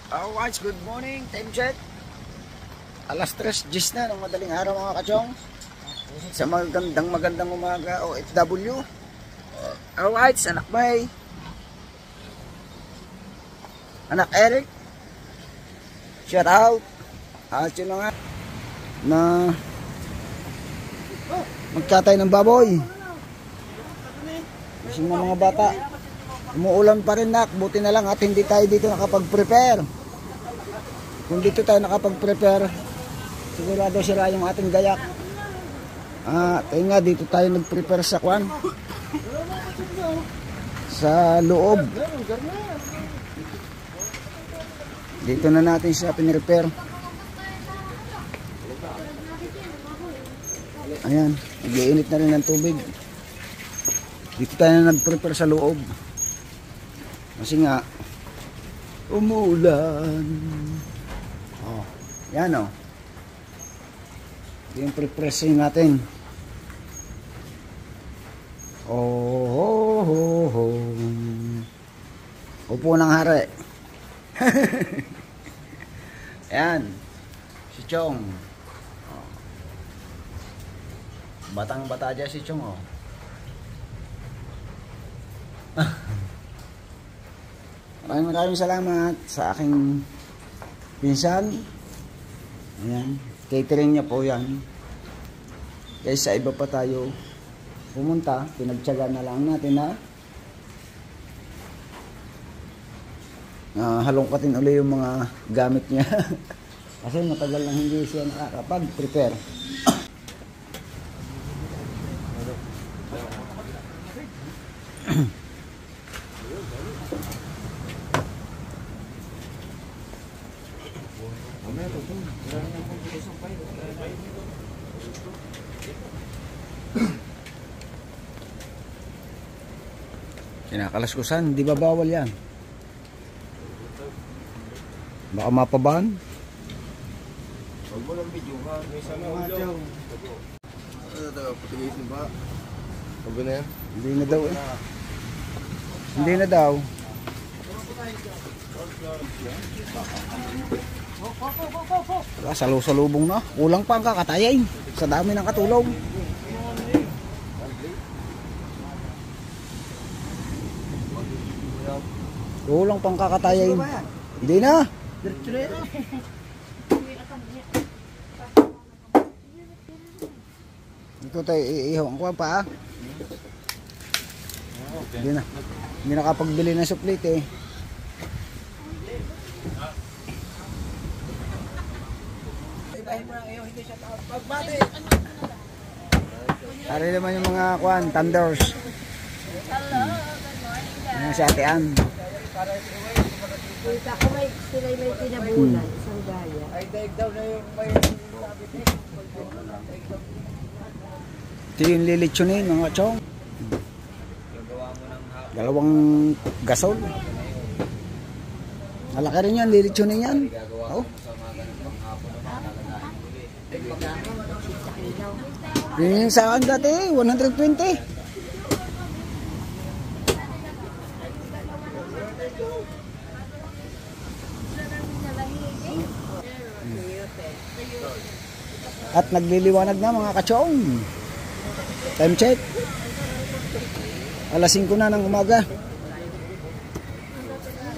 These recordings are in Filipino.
Alright, good morning, time check. Alas 3:10 na ng madaling araw mga kachong. Sa magandang umaga OFW. Alright, anak May, anak Eric, shout out. At yun nga na magkatay ng baboy. Kasi mga bata, umuulan pa rin nak, buti na lang at hindi tayo dito nakapag-prepare. Kung dito tayo nakapag-prepare, sigurado sira yung ating gayak. Tayo nga dito tayo nag-prepare sa kwan, sa loob. Dito na natin siya pinrepair. Ayan, nag-iinit na rin ng tubig. Dito tayo na nag-prepare sa loob. Kasi nga umuulan. Oh, yan oh. Ito yung pre-pressing natin. Oh. Upo ng hari. Ayan. Si Chong. Oh. Batang-bata dyan si Chong oh. Maraming salamat sa aking pinsan. Ayan, catering niya po yan. Guys, sa iba pa tayo pumunta, pinagtyaga na lang natin na halongkatin uli yung mga gamit niya. Kasi matagal lang hindi siya nakakapag-prepare. Kinakalaskusan, di ba bawal yan? Baka mapabahan? Huwag mo lang video ka, may sama ulo. Patigisin ba? Huwag na yan? Hindi na daw eh. Hindi na daw. Salu-salubong na. Kulang pa ang kakatayin sa dami ng katulong. Kulang pang kakatayin. Hindi na. Ito tayo iihong ko pa. Hindi na. Hindi nakapagbili ng suplit eh. Ari naman yung mga kwan, thunders. Ayan si Ate Ann. Kita ko may sila may tinabunan, isang gaya. Ay, daig daw na yung may Ito yung lilitsunin mga chong. Dalawang gasol. Malaki rin yan, lilitsunin yan. Oh. Yung saan dati, 120. At nagliliwanag na mga kachong. Time check. Alas 5 na ng umaga.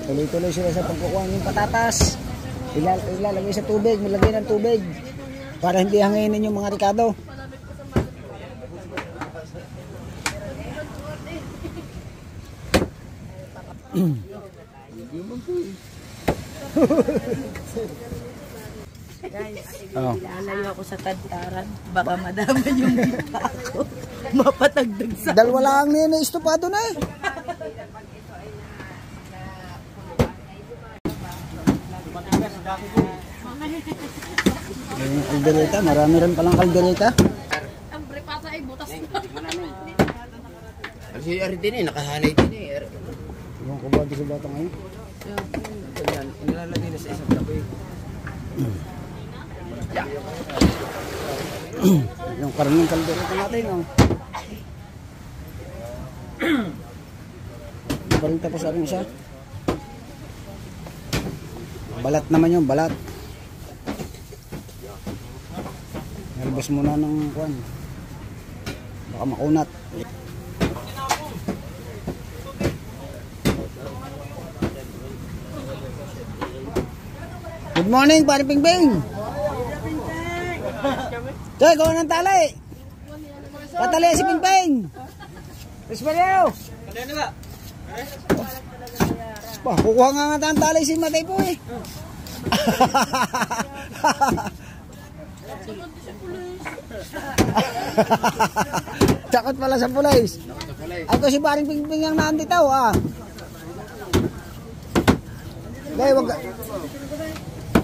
Tuloy-tuloy sila sa pagkukuha ng patatas. Ilalagay sa tubig, malagay ng tubig para hindi hanginin yung mga rikado. Guys, ilalayo ako sa kantaran. Baka madama yung kita ako. Mapatagdag sa... Dalawa lang na estupado na eh. Yung kaldereta, marami rin palang kaldereta. Ang prepasa ay butas na. Kasi din eh, nakahanay din eh. Yung kubado sa bata ngayon. Yan, inilalagay na sa isang tabi. Yung karning kaldereta natin oh. Hindi pa rin tapos ang isa. Balat naman yung balat. Nalabas muna ng kuwan. Baka makunat. Good morning, pare Pingbing. Choy, gawa ng tali. Patali si Pingbing. Resbalyo. Kukuha nga ang tali si Matay po eh. Takot pala sa pulis. Ako si paring Pingbing ang nandito ah.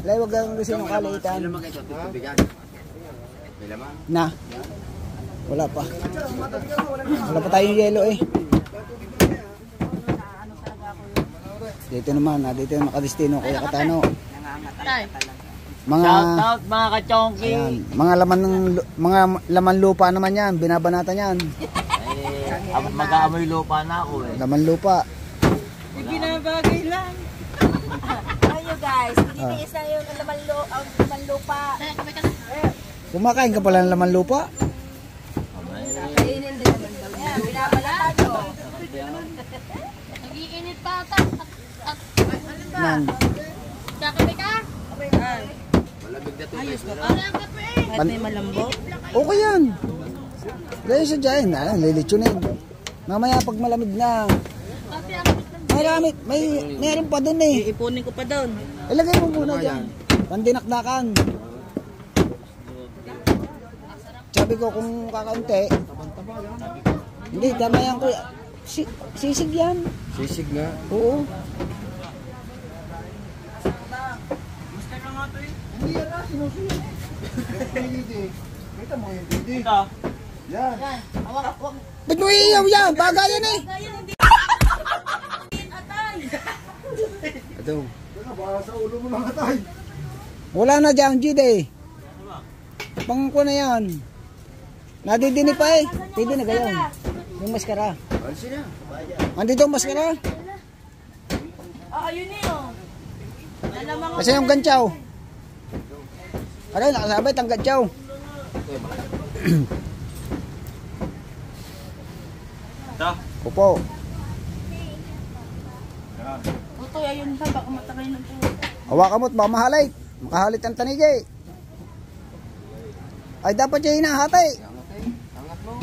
Wag kang gusto ng kaliitan. Na. Wala pa. Wala pa tayong yelo eh. Dito naman, dito yung nakadestino Kuya Katano. Mga Shout out mga kachongki. ayan, mga laman lupa naman 'yan, binabanatan 'yan. Mag-aamoy lupa na ako eh. Laman lupa. Binabagay lang. Ayo guys, tinitiis na yung laman lupa. Kumakain ka pala ng laman lupa? Kainin din naman daw niya. Binabalatan ko. Nagiinit pa ata. Nang Kakape ka? Ayos ka pa. Wala ang kape eh. At may malambot. okay yan. Dahil sa dyan, lilitsunin. Mamaya pag malamig na, Kape ang mayroon pa dun eh. Iipunin ko pa doon. Ilagay mo muna dyan. Pandinakdakan. Sabi ko kung kakaunti, hindi, tama yan ko. Sisig yan. Sisig nga. Oo. Ba't mo iiyaw yan? Bagay yan eh. Ito. Wala na dyan, Gid eh. Pangko na yan. Nadidini pa eh. Pwede na gayon. Yung maskara. Alsin na. Andito ang maskara. Ayun yun. Kasi yung gantsaw. Aray, nakasabay ang gantsaw. Opo. Utoy, ayun pa. Baka matakay ng puto. Hawakan mo't baka mahalit. Makahalit ang tanigay. Ay dapat siya hinahatay. Angat mo.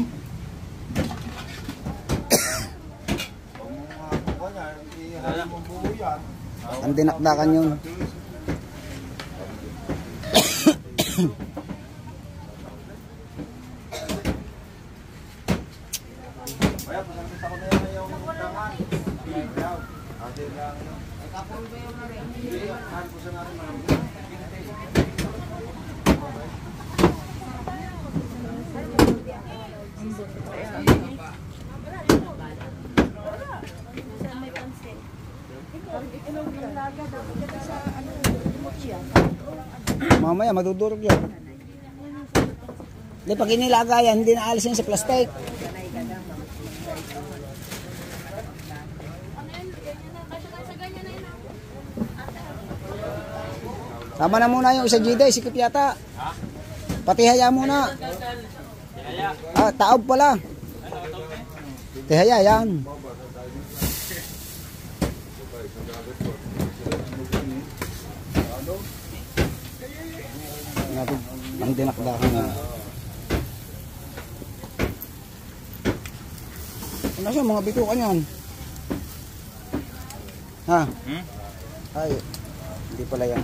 Ang dinakdakan yun. Mamaya madudurog yan. Hindi, pag inilaga yan, hindi na alis yan sa plastic. Tama na muna yung isa Gide, sikip yata. Patihaya muna. Taob pala. Tihaya yan. Natin ang dinakdakan na. Ano siya mga bitukan yan? Ha? Ay, hindi pala yan.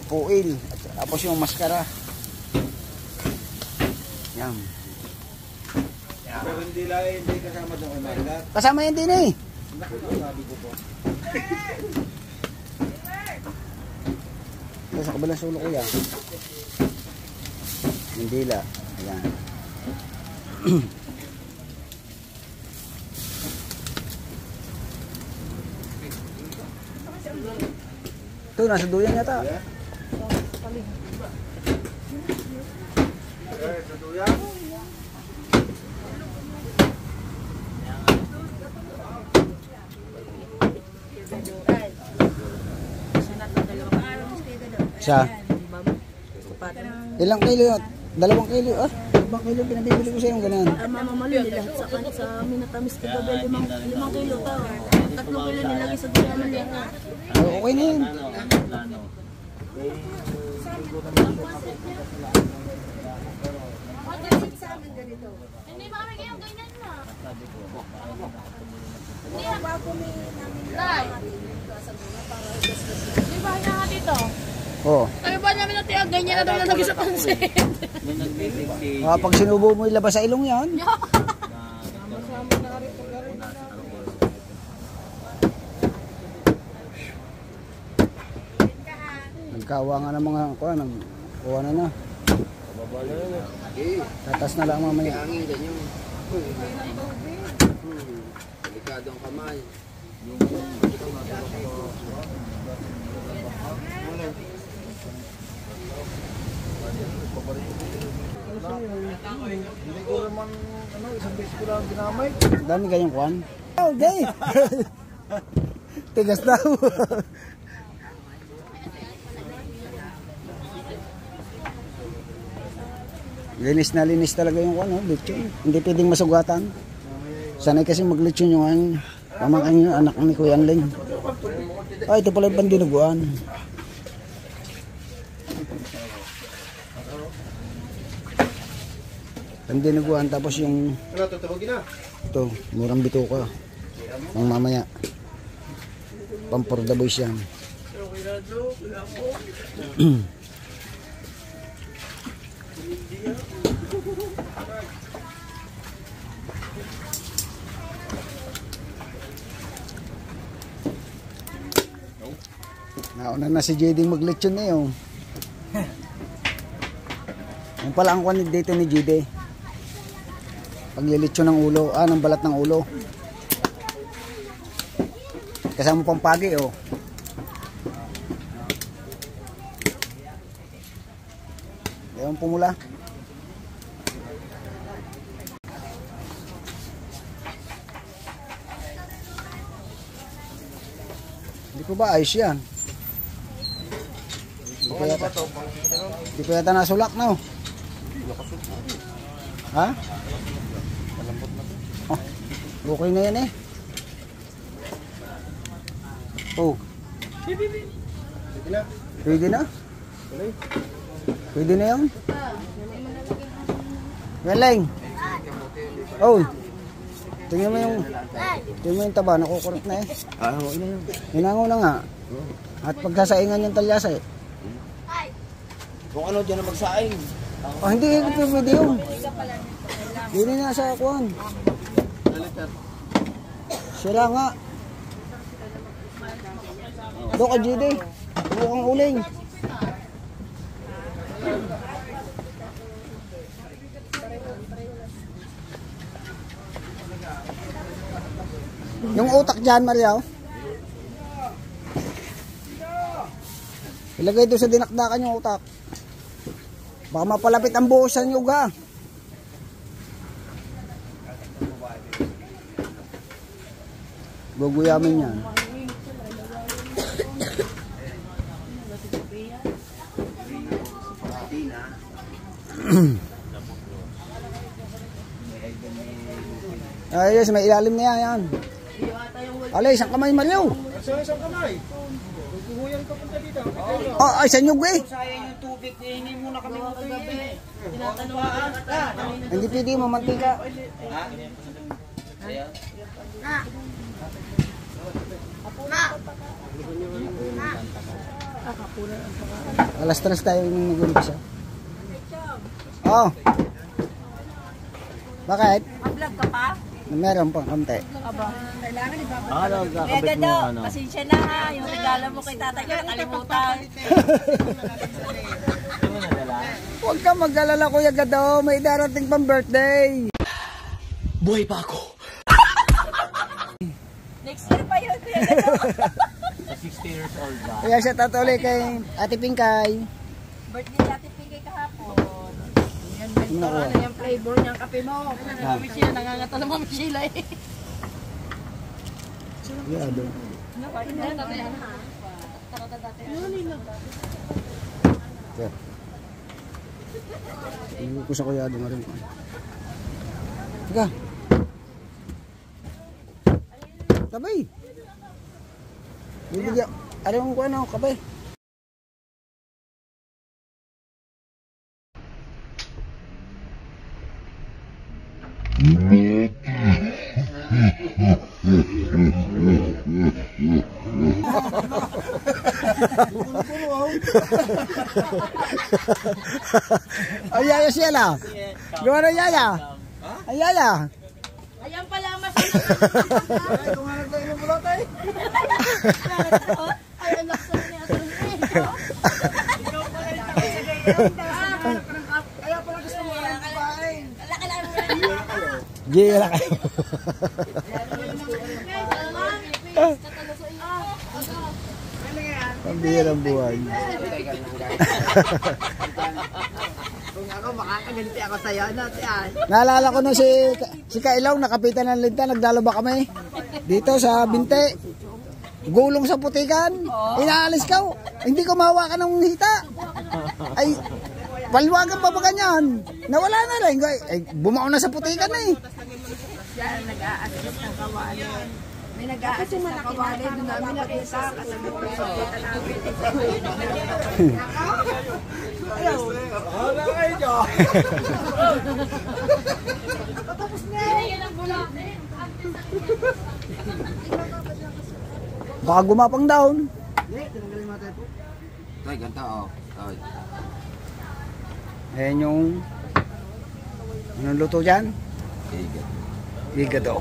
Puil. Tapos yung maskara. Yan. Pero hindi kasama doon kay Margaret. Kasama yan din eh. Sabi ko po. Sa kabilang sulo ko yan. Mandila. Ayan. Ito, nasa duyan yata. Sa duyan. Isa. Kapatid. Ilang kilo? 2 kilo. 2 kilo pinabibili ko sa yung ganun. Mamamalo nila sa minatamis ko ba 5 kilo tao. 3 kilo nilagay sa gulaman yan. Okay na yun. Hindi ba kami kayong ganyan na? Tay. Di ba kanya nga dito? Oo. Kaya ba namin natin ang ganyan na daw nalagay sa pansit? Pag sinubo mo ilabas sa ilong yan. Nagkawa nga ng mga kuha. Nagkuha na na. Tatas na lang mamaya. Hangin ganyan. Delikadong kamay. Hindi ko naman isang beses ko lang ginamay. Dami kayong kuhan. Oh, day! Tigas daw. Linis talaga yung kuhan, lechon. Hindi pwedeng masugatan. Sanay kasi maglechon yung pamangkin yung anak ni Kuya Anling. Ito pala yung pandinuguan. Pandinuguan tapos yung Ano, tutubugin na? ito, murang bituka. Ang mamaya. Pampor the boys yan. Nauna na si JD maglechon na yun. Yung pala ang kwanid dito ni JD. Paglilitsyon ng ulo, ng balat ng ulo. Kasama pang pagi, oh. Ewan pumula. Hindi ko ba ayos yan? Hindi ko yata nasulak, no? Ha? Oh, okay na yan eh. Oh. Pwede na? Pwede na yan? Galing. Oh. Tingnan mo yung taba, nakukurot na eh. Okay na yun. Hinango na nga. At pagsasaingan yung talyasa eh. Kung ano dyan na magsaing. Oh, hindi pwede yun. Hindi na sa kuhan. Sira nga. Doon ka, JD. Huwag kang uling. Yung utak dyan, Mariao. Ilagay doon sa dinakdakan yung utak. Baka mapalapit ang buhos sa nyuga. Guguyamin yan. Ayos, may ilalim na yan. Alay, isang kamay, Mario. Isang kamay. Kukuyan ka punta dito. Oh, ay, sa nyug eh. Sayang yung tubig, hindi muna kami Kagabi, tinatanong ko Hindi pwede, mamantika. Alas 3 tayo yung nag-umpisa. Oh. Bakit? Vlog ka pa? Meron pa, konti. Kaya gado, pasensya na ha. Yung regalo mo kay tatay ko, nakalimutan. Huwag ka mag-alala, Kuya Gado. May darating pang birthday. Buhay pa ako. Next year pa yun, Kuya Gado. 60 years old ba? Kaya siya tatuloy kay Ate Pinkay. Birthday natin pigay kahapon. ano yung flavor niyang kape mo. Mami Sheila, nangangata na Mami Sheila eh. Yeah, do. prepare. Hindi ko sa kuya doon rin. Teka. Kabay. Bibigyan. Alam ko ano, kabay. Ay, yaya siya lang. Gawa na yaya. Ay, yaya. Ayan pala mas Ay, tumanag lang yung bulot eh. Ay, anak sa niya. Kaya pala gusto mo lang kumain. Wala ka lang. Gila kayo. Pambihirang buhay. Kung ako makakaganti ako sa'yo, ano, tiyan? Naalala ko na si Kailaw, nakapitan ng linta, naglalaba kami. Dito sa Binte. Gulong sa putikan. Inaalis ka. Hindi ko mahawakan ng hita. Ay, palwagan pa ba ganyan? Nawala na rin. Ay, bumao na sa putikan eh. Yan, nag-a-assist ng kawali. May nag-a-assist ng kawali. Doon namin nakita. Kasagot ko sa kita namin. Baka gumapang down. Tay, ganta oh. Tay. Ayan yung anong luto dyan? Igat. Higado.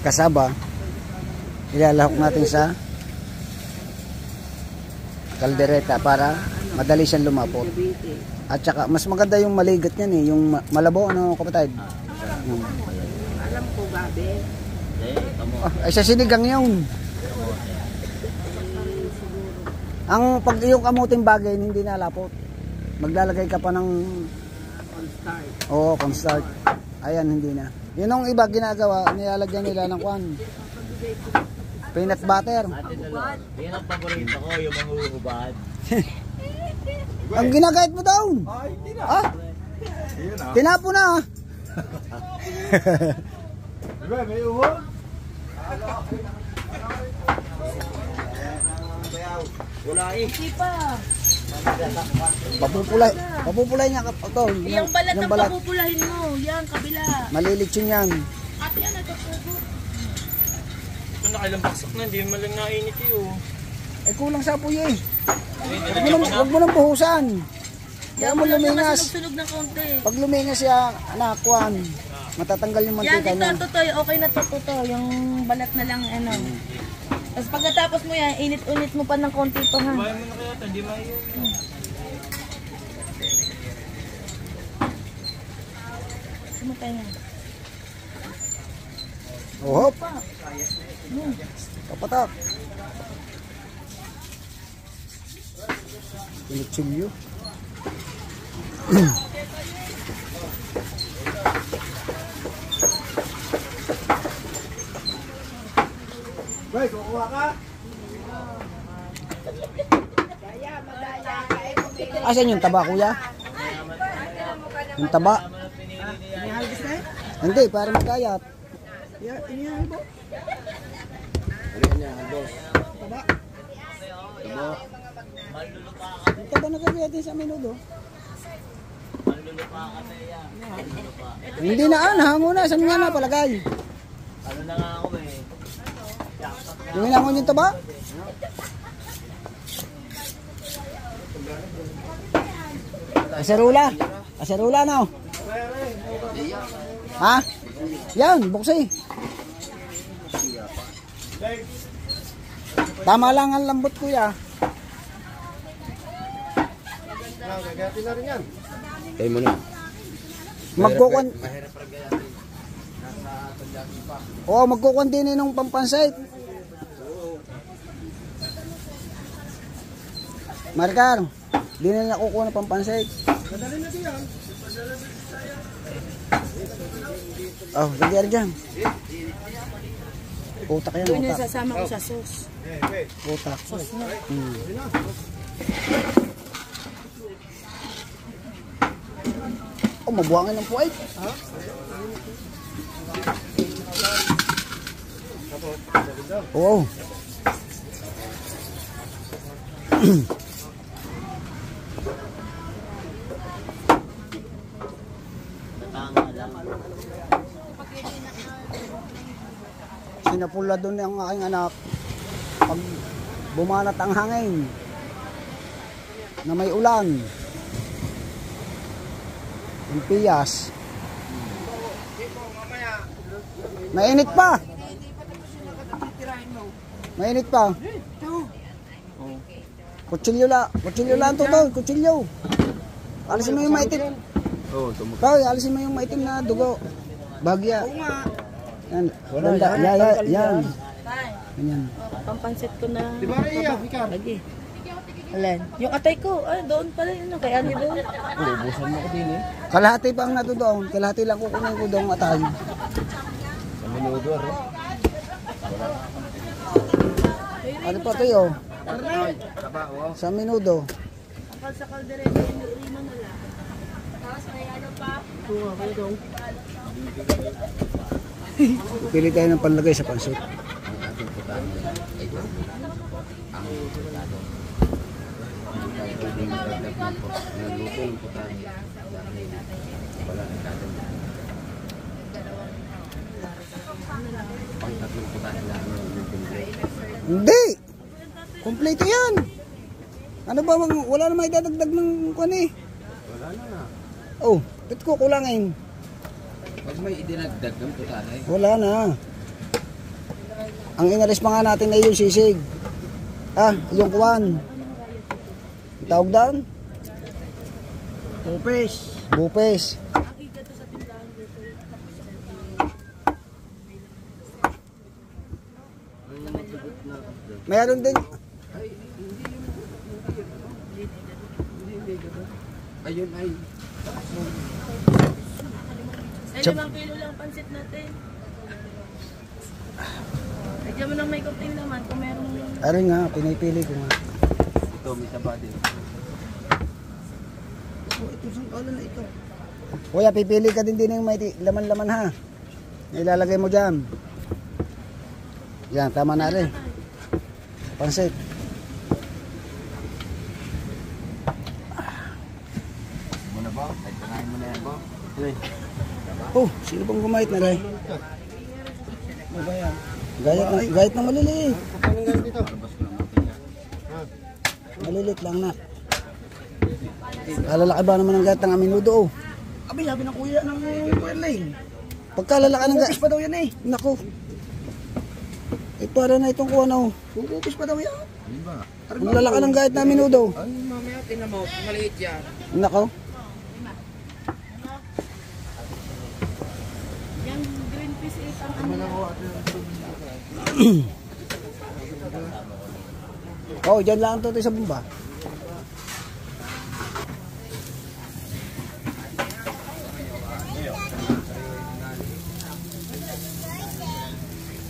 Kasaba, ilalahok natin sa kaldereta para madali siyang lumapot. At saka mas maganda yung maligat niyan eh, yung malabo, ano kapatid? Alam ko, gabi. Ay sa sinigang yun. Ang pag yung kamuting bagay hindi nalapot. Maglalagay ka pa ng Start. oo, cornstarch. Ayan, hindi na. Yun ang iba ginagawa, nilalagyan nila ng kwan. Peanut butter. Yan ang paborito ko, yung mga uhubad. Ang ginagayat mo daw. Ay, hindi na. Ah, Ayun ah. tinapo na. Diba, may uhod? Wala eh. Hindi pa. Papupulay niya ito. Yung balat ang papupulahin mo. Yan, kabila. Malilitsyon yan. At yan, nagkapugo. Ito nakailang baksak na, hindi mo lang nainit yun. Eh kulang sa apoy eh. Huwag mo nang buhusan. Kaya mo lumingas. Sunog ng konti. Pag lumingas siya, anak, kwan, matatanggal yung Yan, mantika ito, niya. tutoy. Okay na to, tutoy. Yung balat na lang, ano. Tapos pagkatapos mo yan, init-unit mo pa ng konti ito, ha? Kumain mo na kaya ito, hindi mayo. Sumatay na. Oh, hop. Kapatak. Pinutsilyo. Bay, kukuha ka? Asan yung taba, kuya? Yung taba? Hindi, para magkayat. Yung taba na gagawin sa menudo. Hindi na, nahango na. Saan nga na palagay? Ano na nga ako eh. Yung hinangon yung taba? Aserula. Aserula na. Ha? Yan, buksi. Tama lang ang lambot, kuya. Gagatin na rin yan. Tayo mo na. Magkukon. Oo, magkukon din nung pampansay. Marcar, di na nakukuha ng pampansay. Oh, lagyan dyan. Utak yan, Yun yung utak. sasama ko sa sauce. Utak. Oh, mabuhangin ng puway. Oo. Sinapula doon ang aking anak pag bumanat ang hangin na may ulan yung piyas mainit pa kutsilyo lang tutol kutsilyo alisin mo yung maitim alisin mo yung maitim na dugo bagya yan, ganda, yan. Yan. Pampansit ko na. Di ba Rhea? Lagi. Alan. Yung atay ko, doon pala yun. Kaya ano doon? Ubusan mo ko din eh. Kalahati pa ang nato doon. Kalahati lang kukunin ko doon atay. Sa minudo rin. Ano pa tayo? Sa minudo. Kapag sa kaldereta, yung rino na lang. Tapos may ano pa? Pili tayo ng panlagay sa pansit. Ang ating putahe ay ito. Ang putado. Hindi tayo pwedeng magdagdag ng luto ng putahe. Dahil wala na dadagdag. Pang-tatlong putahe lang ng tingray. Hindi! Kompleto yan! Ano ba, wala na may dadagdag ng kwan eh. Wala na. Oh, ba't ko kulangin? Pag may idinagdag ng putahe. Wala na. Ang inalis pa nga natin ay yung sisig. Yung kwan. Tawag doon? Bupes. Mayroon din. Ayun ay. Ay, 5 kilo lang pansit natin. Lagyan mo lang may kunting naman kung merong... Aray nga, pinipili ko nga. Ito may taba din. Kuya, pipili ka din yung may laman-laman ha. Ilalagay mo dyan. Yan, tama na rin. Pansit. Muna ba? Ay, kanain mo na yan ba? Oh, sino bang gumahit na rin? Gayat na maliliit. Maliliit lang na. Kalalaki ba naman ang gayat ng aminudo oh? Abi, sabi ng kuya ng Kuya Lane. Pagkalalaki ng gayat. Upis pa daw yan eh. Nako. Para na itong kuha na oh. Upis pa daw yan. Ano ba? Ang lalaki ng gayat ng aminudo. Ay, mamaya, tingnan mo. Maliit yan. Nako. Yung green peas is ang ano. Oh, dyan lang ito sa bumba.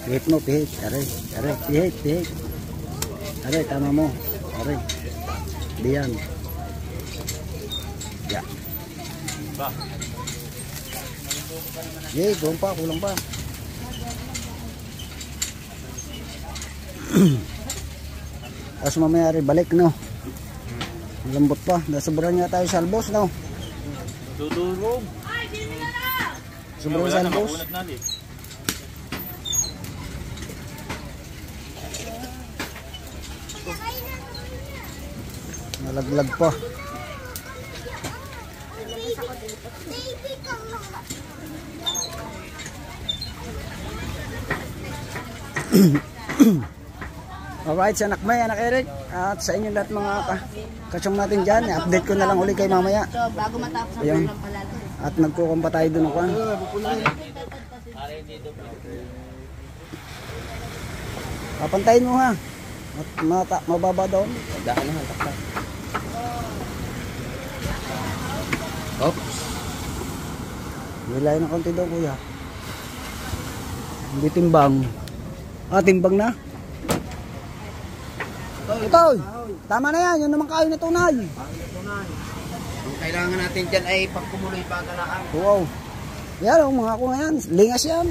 Pihit mo, pihit. Aray, pihit. Aray, tama mo. Aray. Diyan. Ya. Doon pa, kulang pa. Tapos mamaya rin balik, no? Lambot pa. Sobrang nga tayo sa albos, no? Dudurog. Sobrang sa albos. Nalaglag pa. Alright, sa anak May, anak Eric, at sa inyo lahat mga kasyong natin dyan, update ko na lang uli kay mamaya. So, bago matapos ang Ayan. ulang palalaki. At nagkukumpa tayo doon ako. Papantayin mo ha. At mababa doon. Daan na, taktak. Oops. Nilay ng konti daw kuya. Hindi timbang. Ah, timbang na. Ito, tama na yan. Yun naman kain na tunay. Ang kailangan natin dyan ay pagkumuloy pagalaan. Wow. Yan o, mga ako ngayon. Lingas yan.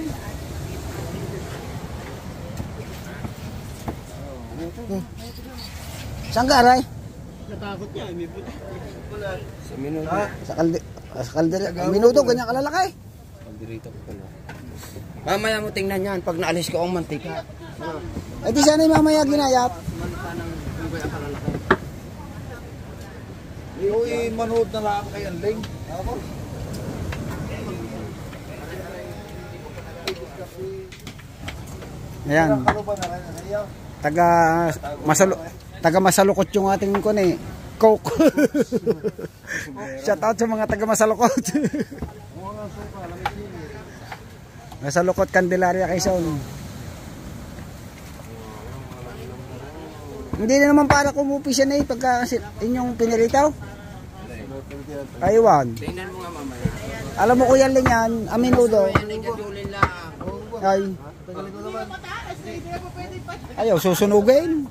Saan ka, Aray? Natakot niya, may buti. Sa minuto. Sa kaldero. Minuto, ganyan kalalaki. Pagdirito ko pala. Mamaya mo tingnan yan pag naalis ko ang mantika. Eh di sana yung mamaya ginayat. Mantika ng unggoy ang kalalaki. Uy, manood na lang kayo ang link. Ako. Ayan. Ano ba na rin? Ayaw. Taga masalukot yung ating kun eh. Coke. Shout out sa mga taga masalukot. Masalukot Candelaria Quezon. Hindi na naman para kumupi siya na eh pagka inyong pinilitaw. Aywan. Tingnan mo nga mamaya. Alam mo kuya Ling yan, aminudo. Yan ay gadulin lang. Ay. Ayaw, susunugin.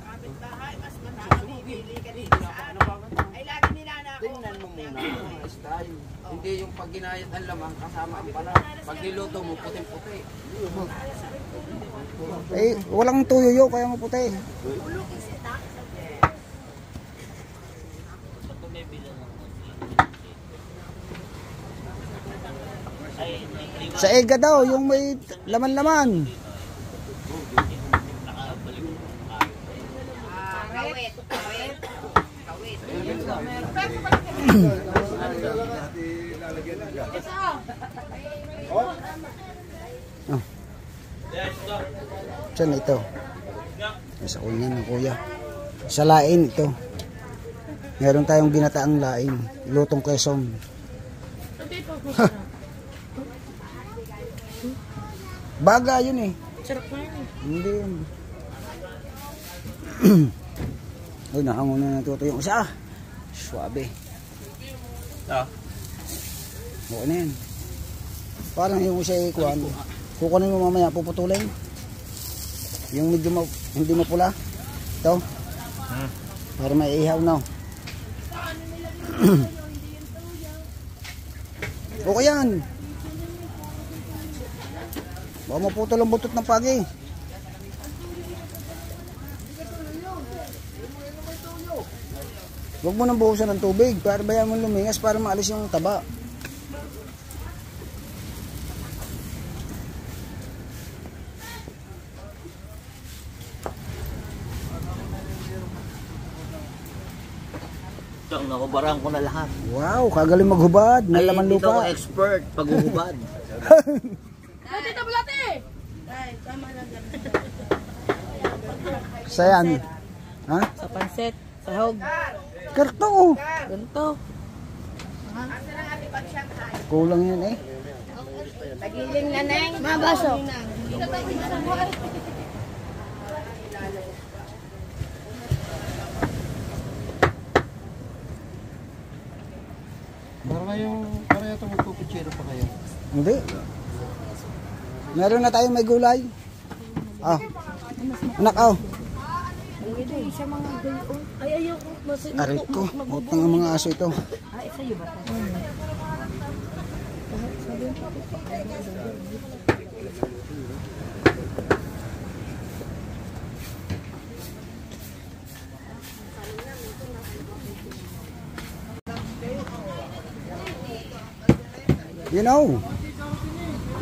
Tingnan mo muna ang style. Hindi yung pag ginayat ang lamang kasama ang pala. Pag niluto mo puting-puti. Eh, walang tuyuyo kaya maputi. Sa ega daw, yung may laman-laman. Oh. Saan ito? Sa kunyan ng kuya. Sa lain ito. Meron tayong ginataang lain. Lutong Quezon. Baga yun eh. Sarap na yun eh. Hindi yun. Uy, nahangon na natuto yung isa. Suabe. Okay na yan. Parang yung isa ikuan. Kukunin mo mamaya, puputulin. Yung medyo hindi mapula. Ito. Para may ihaw na. Okay yan. Baka maputol ang butot ng pagi. Huwag mo nang buhusan ng tubig para bayan mo lumingas para maalis yung taba. Nakubarang ko na lahat. Wow, kagaling maghubad. Nalaman Dito ako lupa. expert paghuhubad. Tita Bulate! Ay, tama lang. Sayan. Ha? Sa panset, sahog, Karto. ganito. Kulang yan eh. Nagiling na neng. Mabaso. Para ito magpupuchero pa kayo. Hindi. Meron na tayong may gulay. Ah. Anak, oh. Ay, ayoko. Aray ko. Utang ang mga aso ito. Ay, sa'yo ba? You know.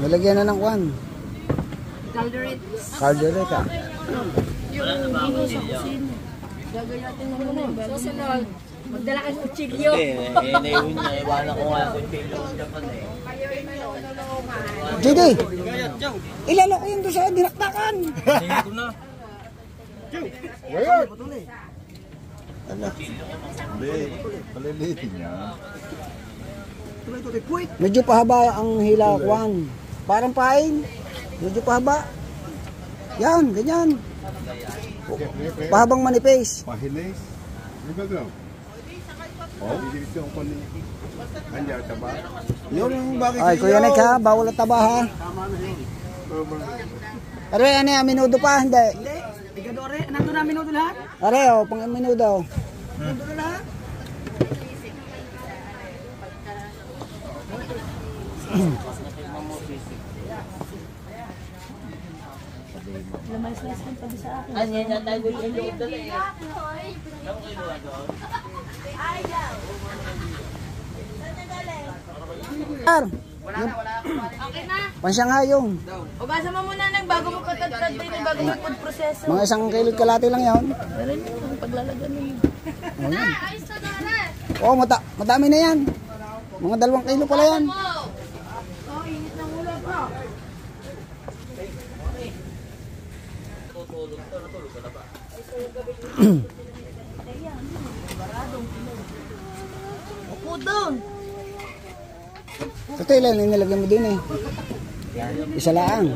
Nalagyan na ng kwan. Caldereta. Susunod. Magdala kang kutsilyo. Naiwan niya, iwanan ko nga ako yung kilo Japan eh. JD. Ilalo ko yung doon sa dinakdakan. Tingin ko na. Ala. Palilitin niya. Medyo pahaba ang hila kwan. Parang pain. Medyo pahaba. Yan, ganyan. Pahabang manipis. Pahilis. Ano ba daw? Yung bakit Ay, Kuya Nick ha, bawal at taba ha. Are, ano yan, minudo pa? Hindi. Igadore, nandun na minuto lahat? Are, oh, pang minudo. Nandun na lahat? Lumayas-layas lang tabi sa akin. Ano yan na tayo yung loob dala eh. Sir, Panshanghai yung. O basa mo muna nang bago mo patadtad din, bago mo proseso. Mga 1 kilo kalate lang yun. Meron yun, ang paglalagyan mo yun. Oh, yan. Oh, madami na yan. Mga 2 kilo pala yan. Upo doon. Ito ilan yung nilagay mo din eh. Isa lang.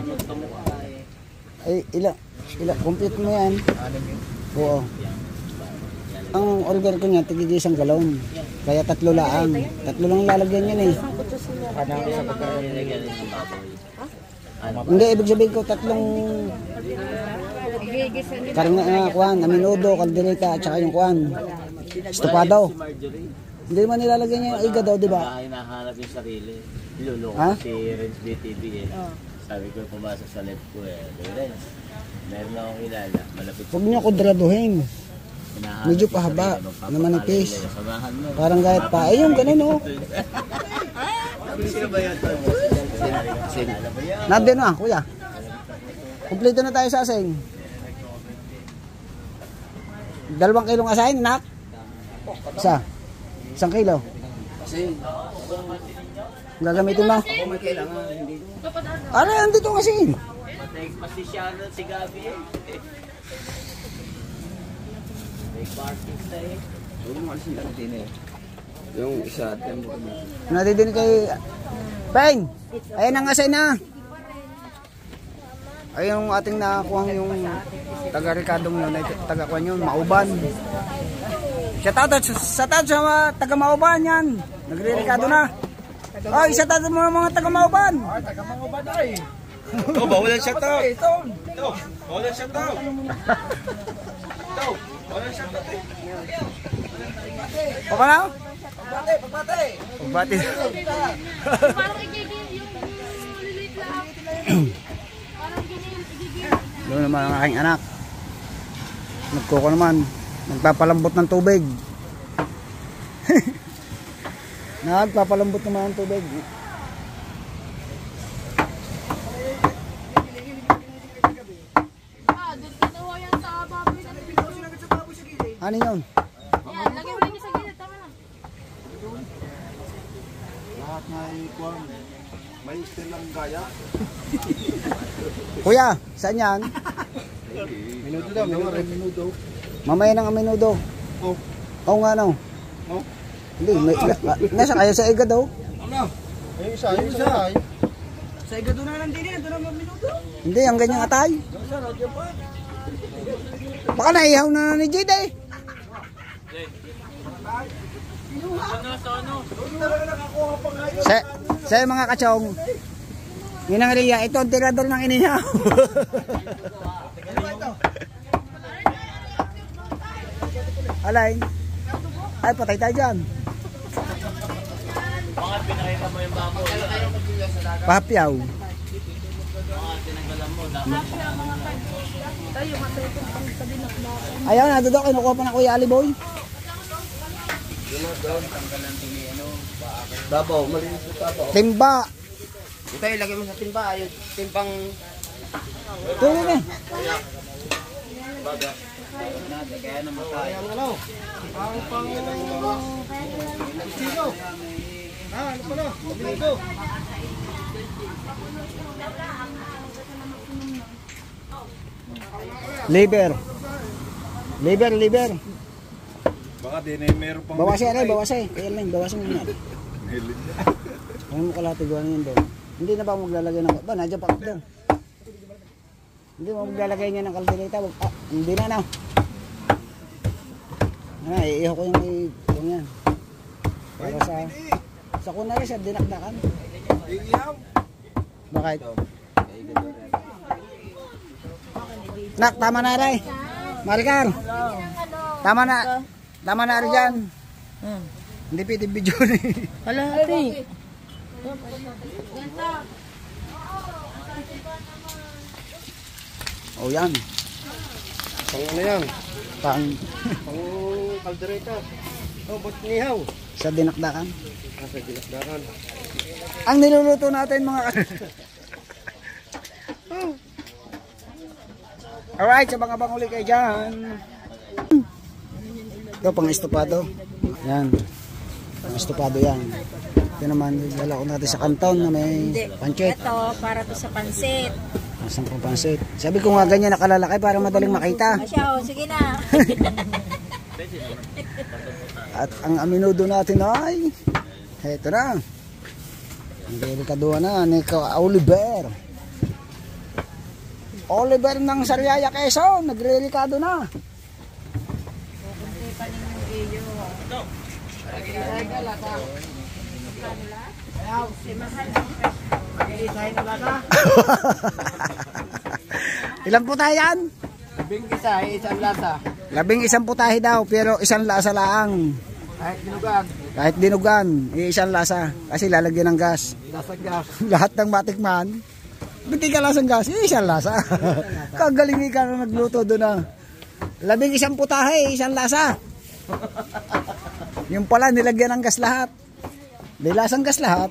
Ay, ilan, complete mo yan. Oo. Ang order ko niya, tigigis ang galon. Kaya 3 lang. 3 lang lalagyan yan eh. Hindi, ibig sabihin ko 3 karne na kuhan, aminudo, kaldereta, at saka yung kuhan. Estopado. Hindi man nilalagyan niya yung iga daw, di ba? Hinahanap yung sarili. Niluloko Ha? si Renz BTV eh. Sabi ko pumasok sa left ko eh. Renz, meron na akong kilala. Malapit Huwag niyo kudraduhin. hinahanap Medyo yung pahaba, sarili. Magpapakala na manipis. nila. Samahan mo. Parang gayat pa. Ay, yung ganun oh. Sino ba yan? Sino ba yan? Nandun na, kuya. Kompleto na tayo sa asing. 2 kilong asahin, nak? Isa. 1 kilo. Kasi Gagamitin mo? ako may kailangan. Hindi. Ano yan dito kasi? Pati siya na si Gabi eh. May parking na eh. Huwag mo kasi lang din eh. Yung isa at yung buka mo. Natitin kay Peng. Ayan ang asin na. Ay yung ating nakuha yung taga-Ricardong yun, taga-kuha yun, Mauban. Shoutout sa mga taga-Mauban yan. Nagre-Ricardo na. Ay, shoutout mo mga taga-Mauban. Ay, taga mga baday. Ito, bawalan siya to. Ito, bawalan siya to. Ito, bawalan siya to. O ka na? Pagbate, pagbate. Pagbati. Parang igigil yung lilit lang. Parang ganyan, igigil. Doon naman ang aking anak. Nagkuko naman. Nagpapalambot ng tubig. Nagpapalambot naman ng tubig. Doon kinuha yan sa baboy na nabigyan. Ano yun? Yan, lagay mo lang yung sa gilid. Tama na. Lahat na ikuan. May istilang gaya. Kuya, saan yan? Minuto daw, minuto. Mamaya ng aminudo. Oh. Oo nga no. Oh. Hindi, nasa kayo sa iga daw. Ano? Yung isa ay. Sa igado na lang din yan, doon na minuto. Hindi, ang ganyang atay. Baka naihaw na ni Jade eh. Sa mga kachong, Ninang Ria, ito ang tirador ng inihaw. Alay. Ay, patay tayo dyan. Mga pinakita mo yung bako. Papyaw. Mga tinagalan mo. Ayaw na, doon kinukuha pa na Kuya Aliboy. Babaw, malinis yung babaw. Timba. Ito ilagay mo sa timba. Yung timpang... Tuloy na. Kaya naman tayo. Ano pala? Minuto. Liver. Liver. Baka din ay meron pang... Bawasin, Kaya lang, bawasin mo yan. Ano mo kalati gawa niyan doon? Hindi na ba maglalagay ng... Ba, nandiyan pa doon. Hindi mo maglalagay niya ng kaldereta. Hindi na. Ano, iiho ko yung yan. Para sa kunwari siya, dinakdakan. Iihaw. Bakit? Nak, tama na rin. Maricar. Tama na. Tama na rin dyan. Hindi pwede video ni. Kalahati. Oh, yan. Pang ano yan? Pang Pang kaldereta. Oh, ba't nihaw? sa dinakdakan. Nasa dinakdakan. Ang niluluto natin mga Alright, sa mga banguli kayo dyan. Ito, pang estopado. Yan. Pang estopado yan. Ito naman, lalako natin sa kanton na may pancit. Ito, para to sa pansit. Masang pang pancit. Sabi ko nga ganyan nakalalaki para madaling makita. Asya, sige na. At ang aminudo natin ay, eto na. Ang delikaduhan na ni Oliver. Oliver ng Sariaya, Quezon, nagre-relikado na. Ilan putahe yan? 11 putahe daw, pero isang lasa lang. Kahit dinugan, isang lasa. Kasi lalagyan ng gas. Lahat ng matikman, hindi ka lasang gas, isang lasa. Kagaling ka na nagluto doon na. 11 putahe, isang lasa. Yung pala, nilagyan ng gas lahat. Di lasang gas lahat.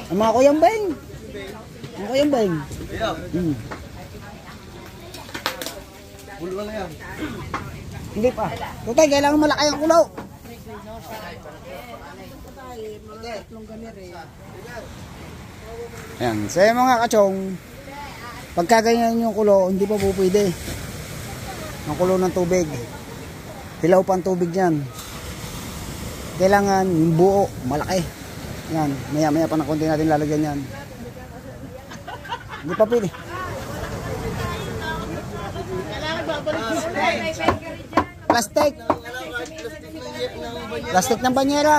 Ang mga kuyang beng. Ang kuyang beng. Hindi pa. Tutay, kailangan malaki ang kulo. Ayan. Sa mga kachong, pagka ganyan yung kulo, hindi pa po pwede. Ang kulo ng tubig. Hilaw pa ang tubig yan. Kailangan yung buo, malaki. Yan. Maya-maya pa ng konti natin lalagyan yan. Hindi pa pwede. Plastic. Plastic ng banyera.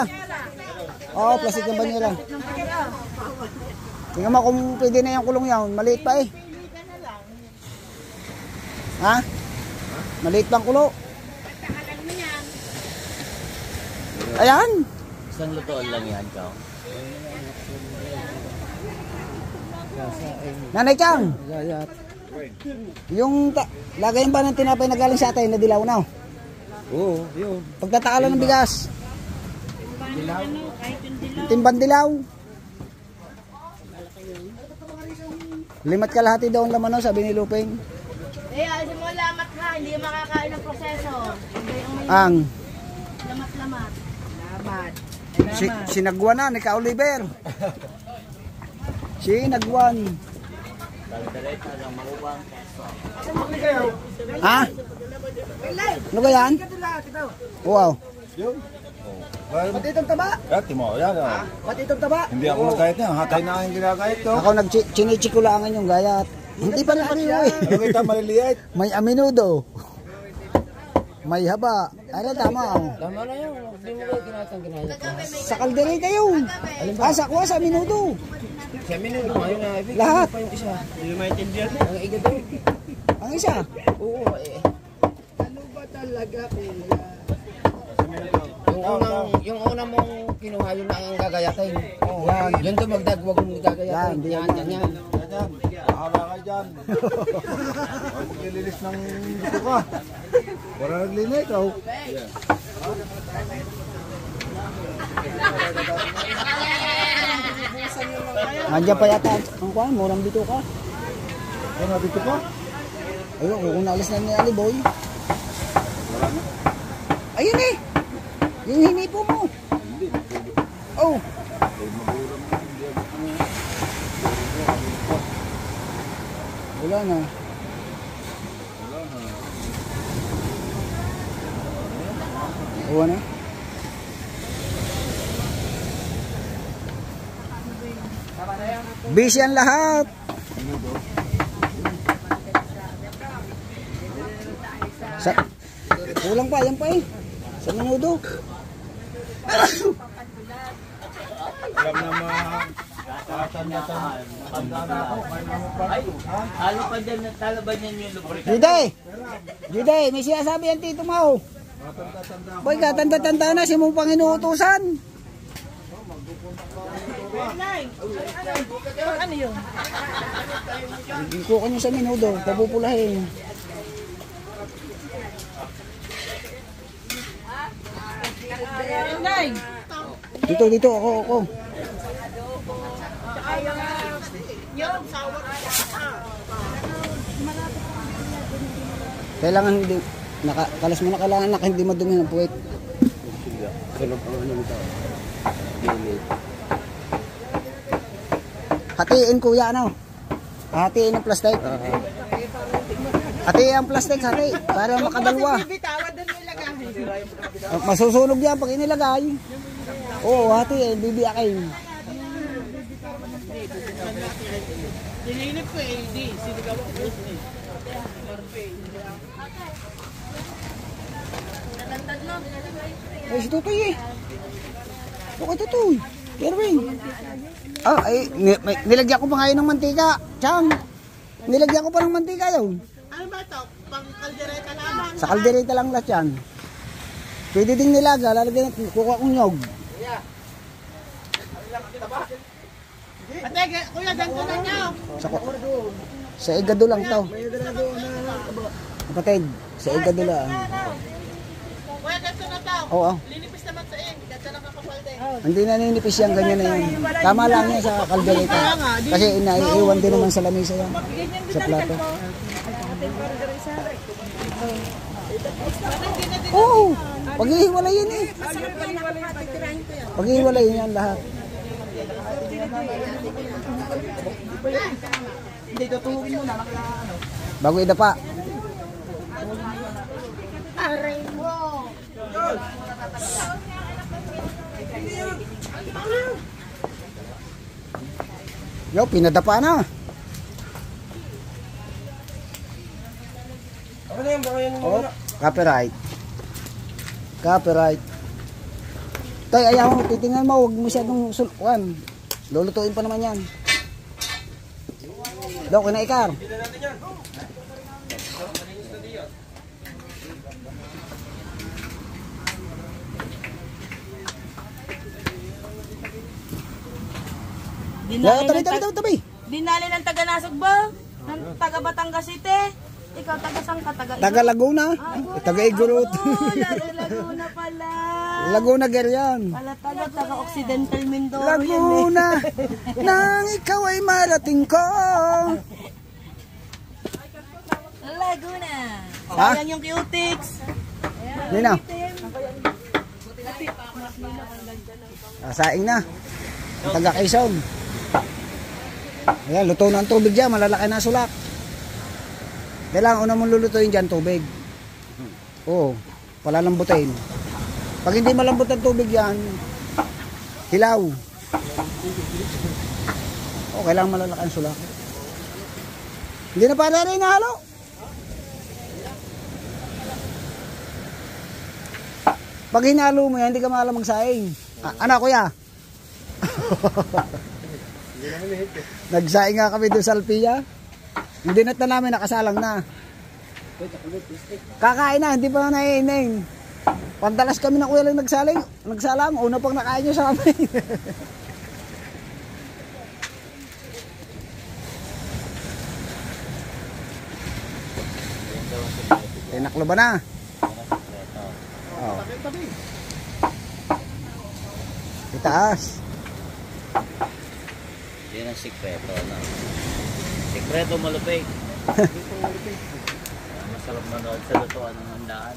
Oo, plastic ng banyera. Tingnan mo kung pwede na yung kulong yan. Maliit pa eh. Ha? Maliit pang kulo. Ayan. Isang lutoan lang yan, Kao. Nanay Chang. Yung lagayin ba ng tinapay na galing sa atin na dilaw na? Oo, yun. Pagtatakalan ng bigas. Timban dilaw. 5 kalahati daw ang laman, no, sabi ni Luping. Alam mo, lamat ha, hindi makakain ng proseso. Ang Lamat-lamat. Lamat. sinagwan na ni Ka Oliver. Sinagwan. Ha? Ano ba yan? Wow. Pati itong taba? Pati mo, yan. Pati itong taba? Hindi ako nagkayat niya. Hatay na ang ginagayat to. Ako nag-chinichikulangan yung gayat. Hindi pa rin eh. Ano kita maliliit? May aminudo. May haba. Ano tama oh. Tama na yun. Hindi mo lang ginatang ginayat. Sa kaldereta yun. Sa kuha sa minudo. Sa minuto, ayun na. Lahat. Pa yung isa. Hindi maintindihan. Ang iga doon. Ang isa. Oo, eh. Ano ba talaga Yung una mong kinuha, yun na ang gagayatin. Yan. Yun dumagdag, huwag mong gagayatin. Yan, Yan. Yan. Bahala ka dyan. Huwag maglilinis ng dito ka. Wala naglinis, oh. Nandiyan pa yata ang kuha. Murang dito ka. Ano dito ka? Ayun, kung naalis na ni Aliboy. Ayun eh. Yung hinipo mo. Oh. Wala na. Wala na. Busy ang lahat. Sa, kulang pa, yan pa eh. Sa minuto. Alam naman. Tanda na ako. Ay, halo pa dyan na talaban yan yung lubricant. Juday, may sinasabi yan Tito Mau. Boy, katanda-tanda na, si mong panginuutusan. Ano yun? Kuha nyo sa minuto, papupulahin. Dito, ako. Kailangan hindi, kalas mo na kailangan hindi madumi ng puwet. Hatiin kuya, ano? Hatiin ang plastic. Hatiin ang plastic, hati, para makadalwa. Masusunog yan pag inilagay. Oo, hatiin, bibiyakin. Nilinip ko eh, di. Sinigaw ko eh. Ay, si Tutoy eh. Okay, Tutoy. Erwin. Nilagyan ko pa ngayon ng mantika. Chang. Nilagyan ko pa ng mantika yun. Ano ba ito? Pang kaldereta lamang? Sa kaldereta lang lahat yan. Pwede ding nilaga. Lalagyan natin. Kukuha kong nyog. Ate, kuya, ganito na niyo. Sa igado lang to. Kapatid, sa igado lang. Kuya, ganito na to. Oo. Linipis naman sa in. Ganito lang kakapalde. Hindi na ninipis yan, ganyan na yan. Tama lang yan sa kaldereta. Kasi naiiwan din naman sa lamesa yan. Sa plato. Oo. Pag-ihiwalay yan eh. Pag-ihiwalay yan lahat. Hindi, tutulungin mo na. Bago idapa. Aray mo. Yo, pinadapa na. Ano yan? Baka yan Oh, copyright. Copyright. Tay, ayaw mo, titingnan mo, huwag masyadong sulkuan. Lulutuin pa naman yan. Daw, kinaikar. Tabi. Dinali ng taga Nasog ba? Ng taga Batangas City? Ikaw taga saan ka? Taga Laguna. Taga Igorot. Laguna pala. Laguna Gerian. Pala taga Occidental Mindoro. Laguna. Nang ikaw ay marating ko. Laguna. Ha? Sayang yung cutics. Nina. Saing na. Taga Quezon. Ayan, luto na ang tubig dyan. Malalaki na sulak. Kailangan una mong lulutuin dyan tubig. Oo. Palalambutin. Pag hindi malambot ang tubig yan, hilaw. Oo, kailangan malalaki ang sulak. Hindi na para rin halo. Pag hinalo mo yan, hindi ka maalam magsaing. Anak kuya. Nagsaing nga kami doon sa Alpia. Hindi na namin nakasalang na. Kakain na, hindi pa na naiining. Pantalas kami na kuya lang nagsalang. Una pang nakain nyo sa amin. Tinaklo ba na? Oo. Itaas. Yan ang sikreto, ano? Sikreto malupig. Masarap manood sa lutuan ng handaan.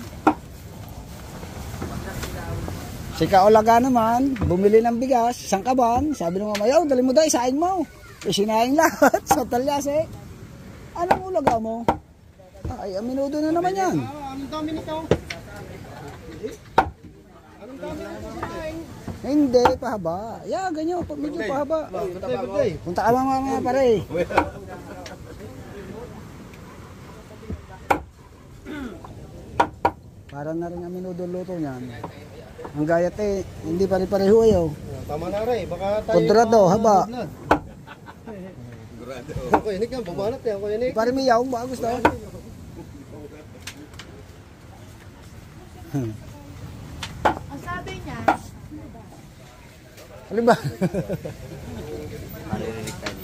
Si Kaolaga naman, bumili ng bigas, isang kaban. Sabi ng mama, yaw, dali mo daw, isain mo. Isinaing lahat sa talyas eh. Anong ulaga mo? Ay, aminudo na naman yan. Anong dami nito? Hindi, pahaba. Yeah, ganyan, medyo pahaba. Punta ka mga pare. Para na rin ang minudo luto niyan. Ang gayat eh, hindi pare-pareho ayaw. Tama na rin, baka tayo... Kontrado, haba. Ako yanik yan, bumanat yan, ako yanik. Pare miyaw, baka gusto. Ang sabi niya, Ano ba? Maririnig tayo.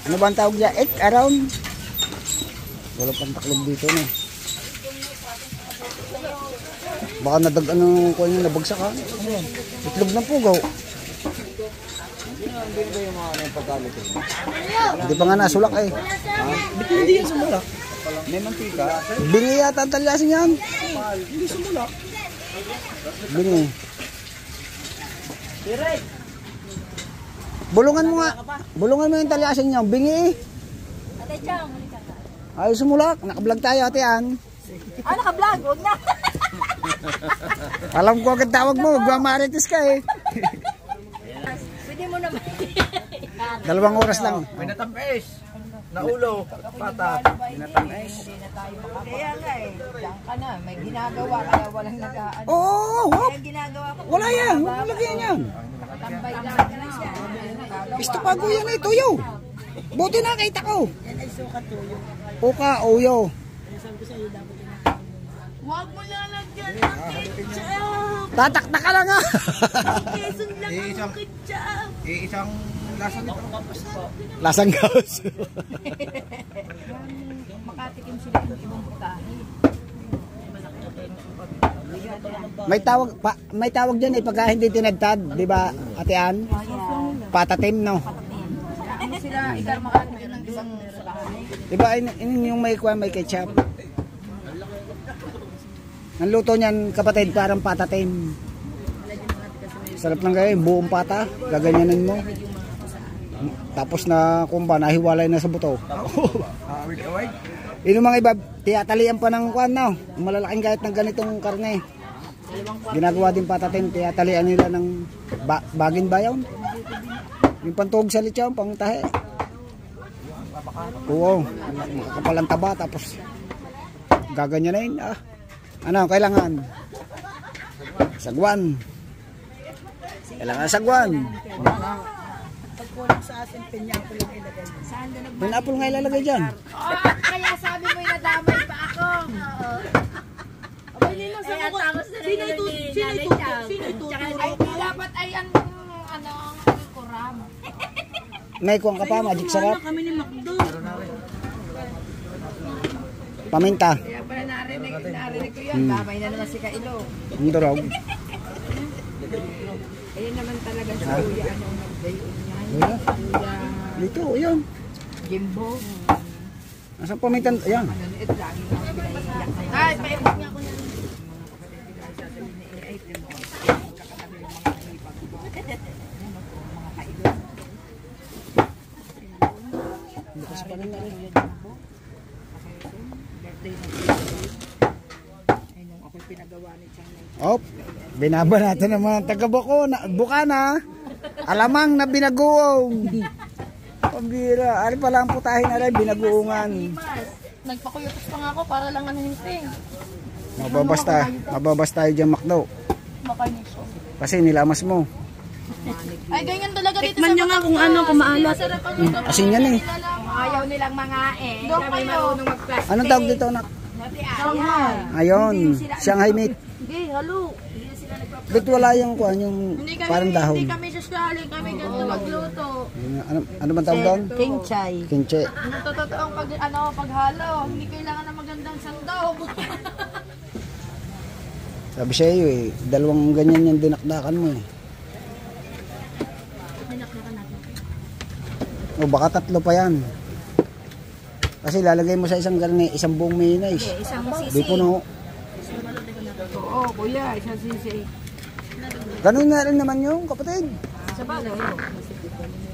Ano ba ang tawag niya? Egg around? Wala pang taklog dito na. Baka ano ko yung nabagsak ha? Ano yan? Itlog ng pugaw. Hindi pa nga nasulak eh. Hindi yan sumulak. May mantika. Bingi yata ang talyasin yan. Hindi sumulak. Bingi. Bulungan mo nga. Bulungan mo yung talyasin niyo. Bingi eh. Ate Chang, Ay sumulak. Nakablog tayo ate Ann. naka-vlog, huwag na. Alam ko agad tawag mo. Guamarites ka eh. Pwede mo naman. 2 oras lang. May natampes. Naulo. Pata. Kaya nga eh, diyan ka na. May ginagawa kaya walang nag-aano. Oo, hop. Kaya ginagawa ko. Wala yan. Huwag lagyan yan. Tambay lang na siya. Gusto bago yan eh, tuyo. Buti nakita ko. Uka, uyo. Huwag mo lalagyan ng ketchup. Tatakta ka lang nga. Quezon lang ang ketchup. Isang lasa nito. Lasang gaos. Makatikim sila ng ibang putahe. may tawag diyan eh pagka hindi tinagtad, 'di ba? Ate Ann? Patatim no. Ano sila, ikaw makatikim ng ibang putahe. 'Di ba yung may ketchup. Ang luto niyan kapatid parang patatim. Sarap lang kayo, buong pata, gaganyanin mo. Tapos na kumba, nahiwalay na sa buto. Yung mga iba, tiyatalian pa ng kuwan no. Malalaking gayat ng ganitong karne. Ginagawa din patatim, tiyatalian nila ng bagin bayaw. Yung pantog sa lechon, pang tahe. Oo, makakapalang taba, tapos gaganyanin. Ano, kailangan? Sagwan. Kailangan sagwan. Pagkulang sa atin, pinyapol ang ilagay. Saan na nag- Pineapple nga ilalagay dyan. Kaya sabi mo yung nadamay pa ako. Abay nila sa ako. Sino ituturo? Ay, di dapat ay ang kuram. May kuwang ka pa, magic sarap. Kami ni Macdo. Paminta. Kaya pala narinig ko yan. Damay na naman si Kailo. Ang durog. Ayun naman talaga si Kuya. Ano ang nagdayon niya? Kuya Dito, yun. Jimbo. Nasaan paminta? Ayan. Ito lagi na ang pinaiiyak na yan. Ay, paibig niya ako yan. Bukas pa rin na rin. Ay, nung ako'y pinagawa ni Chang. Op, binaba natin ng mga taga-buko na, Bukana. Alamang na binaguong. Pambira. Ano pala ang putahin na rin, binaguungan. Nagpakuyutos pa nga ako para lang ang hinting. Mababas tayo dyan, Macdo. Makainisyo. Kasi nilamas mo. Ay, ganyan talaga dito sa nyo nga kung ano, kung maalat. Asin yan eh. Ayaw nilang mga kami marunong mag-plastic. Anong tawag dito, nak? Shanghai. Ayun, Shanghai meat. Hindi, halo. Dito wala yung kuhan, yung parang dahon. Hindi kami sasali, kami ganito magluto. Ano bang tawag doon? Kinchay. Kinche. Ano totoong paghalo, hindi kailangan ng magandang sandok. Sabi sa iyo eh, 2 ganyan yung dinakdakan mo eh. O baka 3 pa yan. Kasi lalagay mo sa isang garne, isang buong mayonnaise. Isang Di puno. Oo, kuya, isang sisi. Ganun na rin naman yung kapatid. Sa bagay.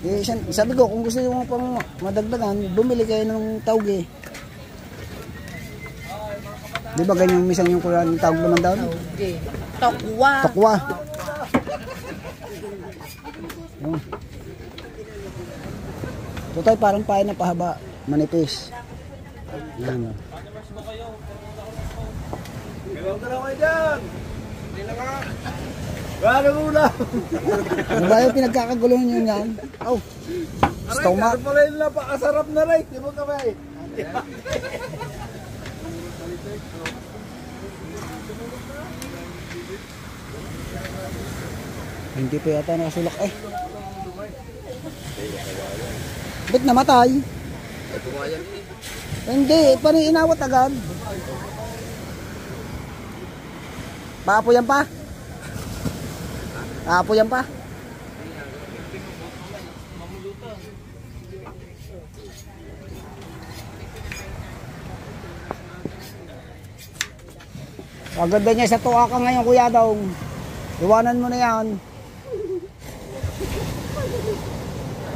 Eh, sabi ko, kung gusto nyo pang madagdagan, bumili kayo ng tawge. Di ba ganyan minsan yung kuya ng tawag naman daw? Tokwa. Tokwa. Tutay parang pain na pahaba, manipis. Yan. Gawag na lang kayo dyan. Hindi na ka. Gano'n muna. Ano ba yung pinagkakaguluhan nyo yan? Oh, stomach. Aray, pala yung napakasarap na rin. Di ba kamay? Hindi pa yata nakasulak eh. Ba't namatay? Ay, pumayag eh. Hindi, paano inawat agad? Paapoyan pa? Paapoyan pa? Paganda niya sa tuwa ka ngayon, Kuya Dong. Iwanan mo na yan.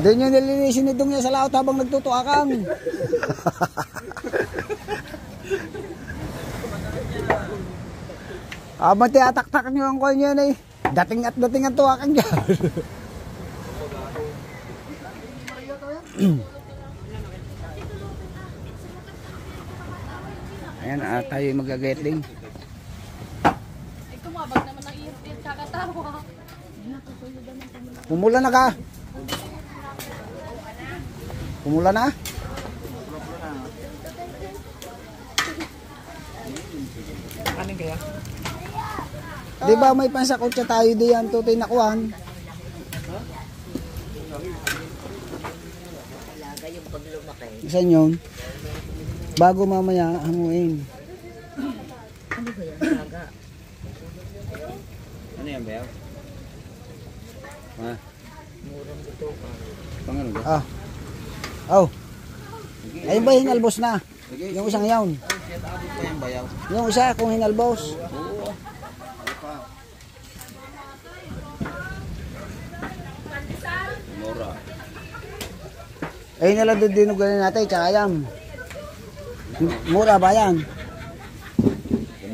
Doon nyo nilinisin ni Dong niya sa laot habang nagtutuwa kang. Habang tiyatak-tak nyo ang kanya yan eh. Dating at dating ang tuwa kang dyan. Ayan, tayo mag-getting. Ay, tumabag naman ang iyot-iyot kakatawa. Pumula na ka. Pumula na? Kanin kaya? Di ba may pansakotsa tayo diyan, tutoy nakuhan? Isan yun? Bago mamaya hanguin. Ano yan, Bel? Ha? Pangano ba? Ah. Oh. Ayun ba hinalbos na? Yung isang yawn. Ito yung bayaw. Yung isa kung hinalbos. Mura. Ayun na lang dinugan natin, tsaka yan. Mura ba yan?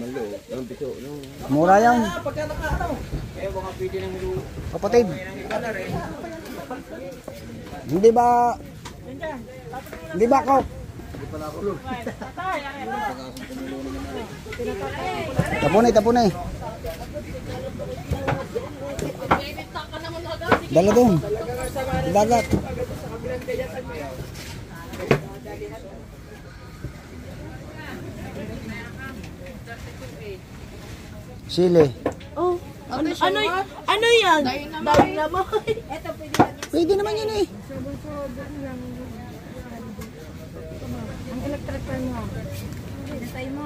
Malo. Ang piso. Mura yan. Kapatid. Hindi ba Kok? Tapunay. Dala doon. Dagat. Sili. Oh, ano yan? Dahil naman. Pwede naman yan eh. Ang electric fan mo. Natay mo.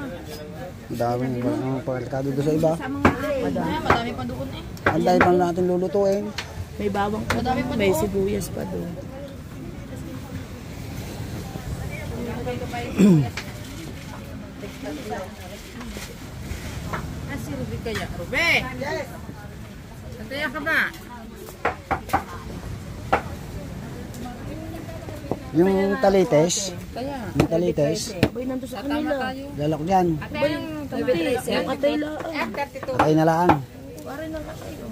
Daming mga pagkalkado doon sa iba. Madami pa doon eh. Ang dahil pa natin lulutuin. May bawang pa doon. May sibuyas pa doon. Si Ruby kaya. Ruby! Yes! Santaya ka ba? Yung talites. Yung talites. Abay, nandun sa kanila. Lalak dyan. Abay, yung talites. Yung atay laan. Patay na lang. Pare na lang kayo.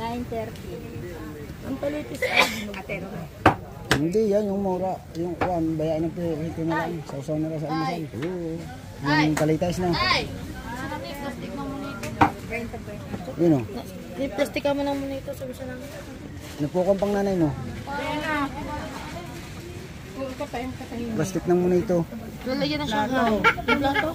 9:30. Ang talites ay. Hindi yan, yung mura. Yung kuwan, bayain ng pirito na lang. Sausaw na lang sa almusal. Oo. Yung talites na. Ay! Sarap na plastic na muna ito. Yun o. Plastic ka mo na muna ito. Sabi siya namin. Napukang pang nanay mo. Plastic na muna ito. Lalagyan na siya. Yung plato.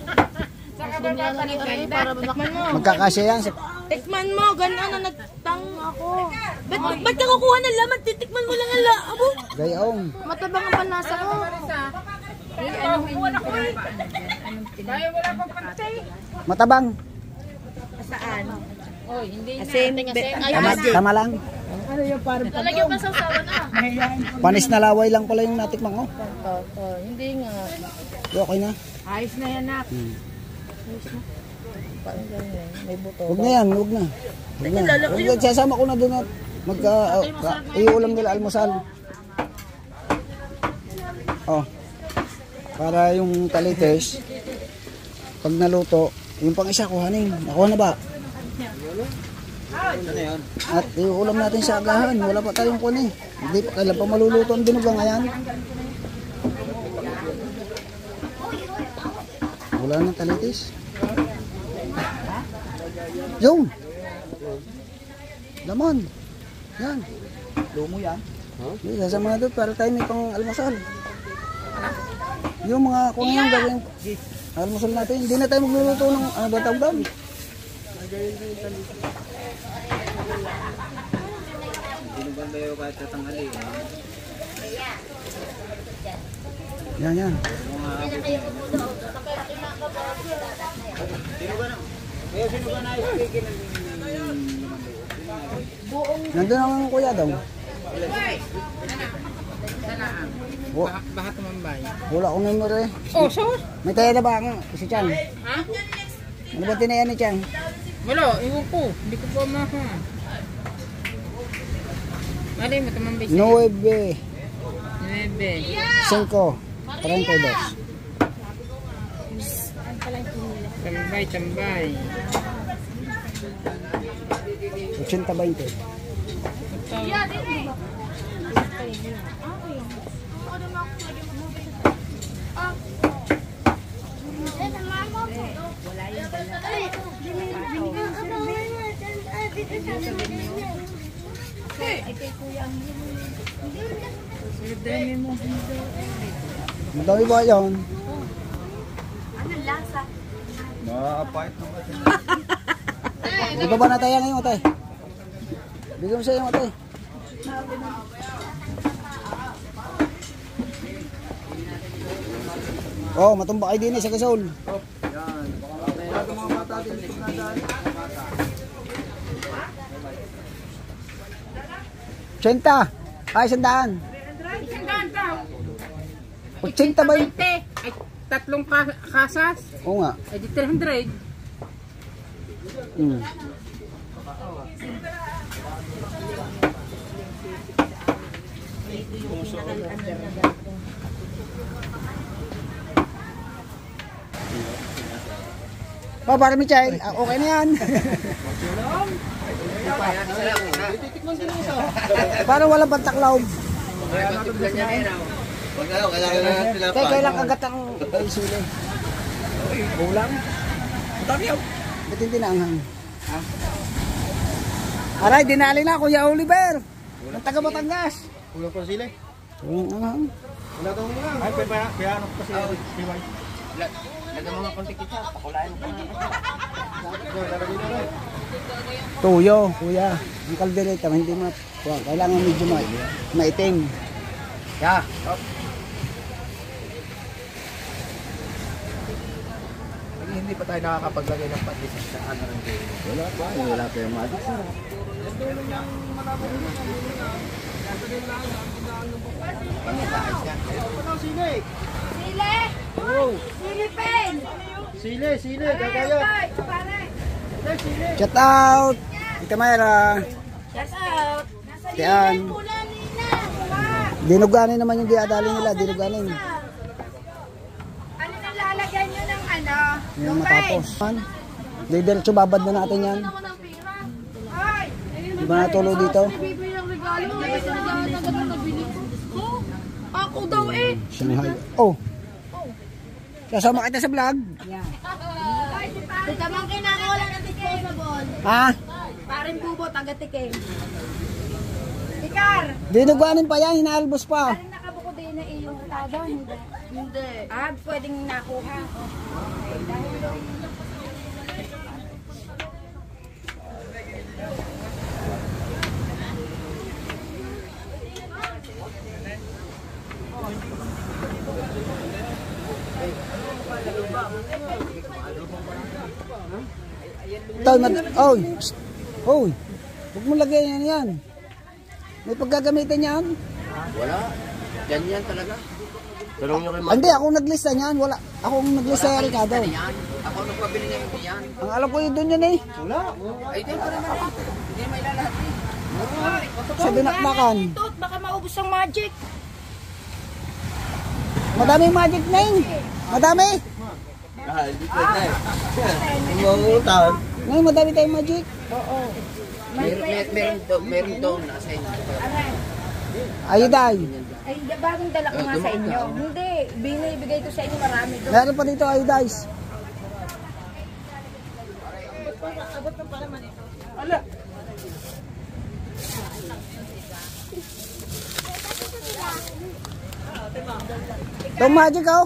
Para tikman mo. Magkakasya yan. Tikman mo. Gano'n na nagtang ako. Ba't ka kukuha ng laman? Titikman mo lang ang abo. Gayaong. Matabang ang panlasa ko. Matabang. Saan? Oy, hindi na. Tama lang. Lalagyan pa sa usawan ah. Panis na laway lang pala yung natikman ko. Hindi nga. Okay na. Ayos na yan, nak. Parang ganyan. May buto. Huwag na yan, huwag na. Huwag na. Huwag na. Sasama ko na doon at iulam nila almusal. Oh. Para yung talites, pag naluto, yung pang isa kuhanin. Nakuha na ba? Ano yan? At iulam natin sa agahan. Wala pa tayong kunin. Hindi pa kailan pa maluluto ang dinugang. Ayan. Wala na talitis. Yung. Lamon. Yan. Lumo yan. Hindi, sasama na doon para tayo may pang almasal. Yung mga kung yung gawin almasal natin, hindi na tayo magluluto ng ano ba tawag doon? Hindi ba kayo kahit tatangali? Yan. Sino ba na-speaking ng Nandun ang kuya daw. Baka tumambay. Wala akong memory. Oh, so? May tayo na ba ang si Chan? Ha? Ano ba tinayan ni Chan? Wala, iwan ko. Hindi ko pa maka. Mali mo, tumambay siya. 9, 9. 5, 32. Tambay. 80-20. Madami ba yan? Nakakapait naman. Di ba na tayo ngayon, ate? Bigyan mo siya yung ate. Oh, matumba kayo din sa Gasol. Yan. Wala itong mga bata din dito na dahil. 80. Ay, 100. 80 ba yun? Ay, tatlong kasas. Oo nga. Ay, di 300. Hmm. Oh, para may chay. Okay na yan. Parang walang pantaklaw. Kaya kailang agad ang sili. Ulam. Ba't hindi naanghang? Aray, dinali na Kuya Oliver. Ang taga Batangas. Ulang pa sila. Ang anghang. Wala itong ulang. Ay, kaya ano kasi. Lagyan mo ng konti kita. Pakulain mo pa na. Tuyo, kuya. Ang kaldereta, hindi mo. Kailangan medyo maitim. Ya. Hindi pa tayo nakakapaglagay ng patis sa ano rin. Wala pa. Wala pa yung madik. Sili. Sile! Silipin! Sili. Gagayat. Shout out! Tita Mayra. Shout out! Tiyan. Dinuganin naman yung diadali nila. Dinuganin. Ano nang lalagyan nyo ng ano? Yung matapos. Diretso babad na natin yan. Hoy! Di ba natulo dito? Bibili ng regalo. Ay, sinagahan agad ang nabili ko. Oh, ako daw eh. Shanghai. Oh! Kasama kita sa vlog. Tita Mang kinakawa ng disposable. Ha? Paring bubo, taga-tikim. Ikar! Dinuganin pa yan. Hinaalbos pa. Anong nakabuko din na iyong tado? Hindi. Hindi. Ah, pwedeng nakuha. Tay, oy! Oy! Huwag mo lagyan yan. May paggagamitan yan. Wala. Ganyan talaga. Tanong nyo kay Hindi, ako naglista niyan. Wala. Ako ang naglista sa Ricardo. yan. Ako nagpabili niya yung yan. Ang alam ko yun doon yan eh. Ay, di pa naman. Hindi may lalaki. Sa dinakdakan. Tot, baka maubos ang magic. Madaming magic na yun. Madami. Ngayon, madami tayong magic. Meron doon. Nasa inyo. Ayuday. Ay, bagong dala ko nga sa inyo. Hindi, binibigay ko sa inyo marami doon. Meron pa dito ayudays. Itong magic oh.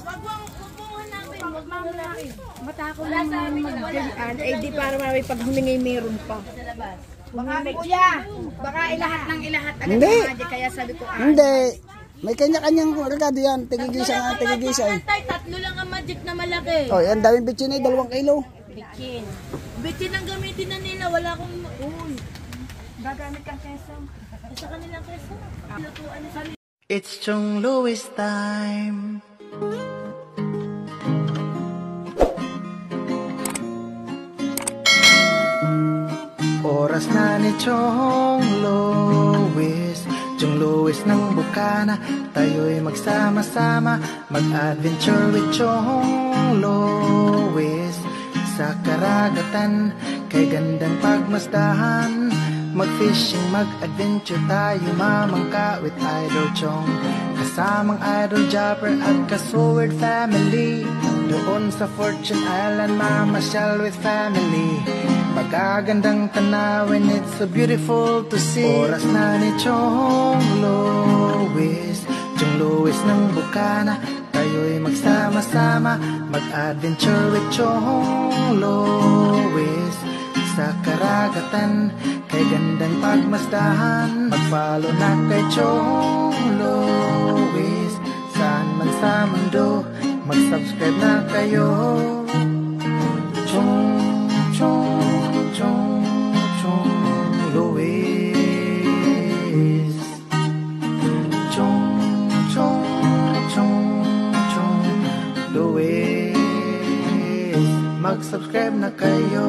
Matako lang mag-ganyan. Eh di para may pag humingi meron pa. Baka baka ilahat ng ilahat agad Hindi. ng magic. Kaya sabi ko, Hindi. May kanya-kanyang regado yan. Tigigisa nga, tigigisa eh. Tay, 3 lang ang magic na malaki. Oh, yan daming bitchin eh, 2 kilo. Bikin. Bikin ang gamitin na nila. Wala akong... Uy. gagamit kang keso. Sa kanilang keso. Lutuan na sa... It's Chong Louis time. Oras na ni Chong Louis, Chong Louis ng Bukana. Tayo'y magsama-sama, mag-adventure with Chong Louis. Sa karagatan, kay gandang pagmasdahan, mag-fishing, mag-adventure tayo, mamangka with Idol Chong. Kasamang Idol Jopper at Kasword family. Doon sa Fortune Island, mamasyal with family. Pagkagandang tanawin, it's so beautiful to see. Oras na ni Chong Louis, Chong Louis ng Bukana. Tayo'y magsama-sama, mag-adventure with Chong Louis. Sa karagatan, kay gandang pagmasdahan, mag-follow na kay Chong Louis. Saan man sa mundo, mag-subscribe na kayo. Chong Louis. Chong Louis. Mag-subscribe na kayo.